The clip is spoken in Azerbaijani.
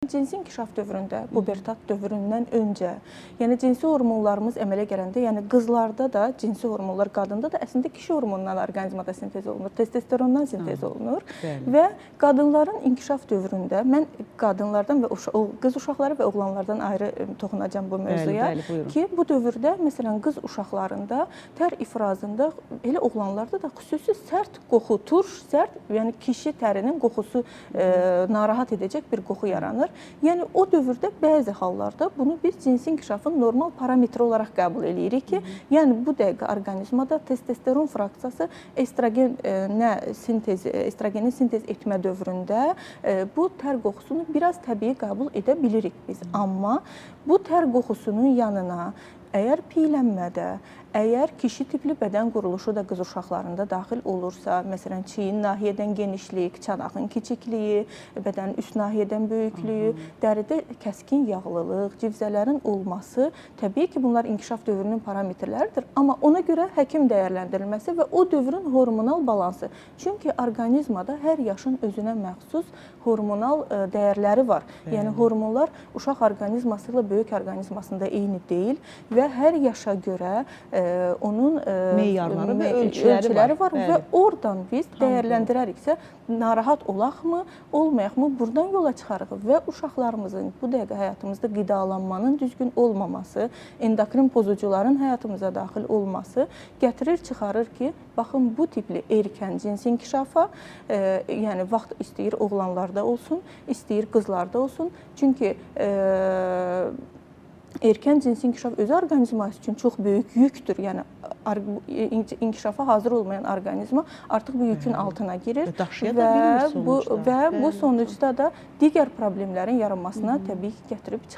Cinsi inkişaf dövründə, pubertat dövründən öncə, yəni cinsi hormonlarımız əmələ gələndə, yəni qızlarda da cinsi hormonlar, qadında da əslində kişi hormonundan orqanizmada sintez olunur, testosterondan sintez olunur və qadınların inkişaf dövründə mən qadınlardan və qız uşaqları və oğlanlardan ayrı toxunacağam bu mövzuya ki, bu dövrdə məsələn qız uşaqlarında tər ifrazında elə oğlanlarda da xüsusi sərt qoxu, turş, sərt, yəni kişi tərinin qoxusu narahat edəcək bir qoxu yaranır. Yəni, o dövrdə bəzi hallarda bunu biz cinsi inkişafın normal parametri olaraq qəbul edirik ki, yəni bu dəqiqə orqanizmada testosteron fraksiyası estrogenin sintez etmə dövründə bu tər qoxusunu biraz təbii qəbul edə bilirik biz. Amma bu tər qoxusunun yanına əgər piylənmədə, əgər kişi tipli bədən quruluşu da qız uşaqlarında daxil olursa, məsələn, çiyin nahiyədən genişlik, çanağın kiçikliyi, bədənin üst nahiyədən böyüklüyü, dəridə kəskin yağlılıq, civzələrin olması, təbii ki, bunlar inkişaf dövrünün parametrləridir, amma ona görə həkim dəyərləndirilməsi və o dövrün hormonal balansı. Çünki orqanizmada hər yaşın özünə məxsus hormonal dəyərləri var. Yəni, hormonlar uşaq orqanizması ilə böyük orqanizmasında eyni deyil və hər yaşa görə onun meyarları və ölçüləri var və oradan biz dəyərləndirəriksə, narahat olaqmı, olmayaqmı, buradan yola çıxarıq və uşaqlarımızın bu dəqiqə həyatımızda qidalanmanın düzgün olmaması, endokrin pozucuların həyatımıza daxil olması gətirir, çıxarır ki, baxın, bu tipli erkən cinsi inkişafa, yəni vaxt istəyir oğlanlarda olsun, istəyir qızlarda olsun, çünki erkən cinsi inkişaf öz orqanizması üçün çox böyük yükdür. Yəni, inkişafa hazır olmayan orqanizma artıq bu yükün altına girir və bu sonucda da digər problemlərin yaranmasına təbii ki, gətirib çıxarır.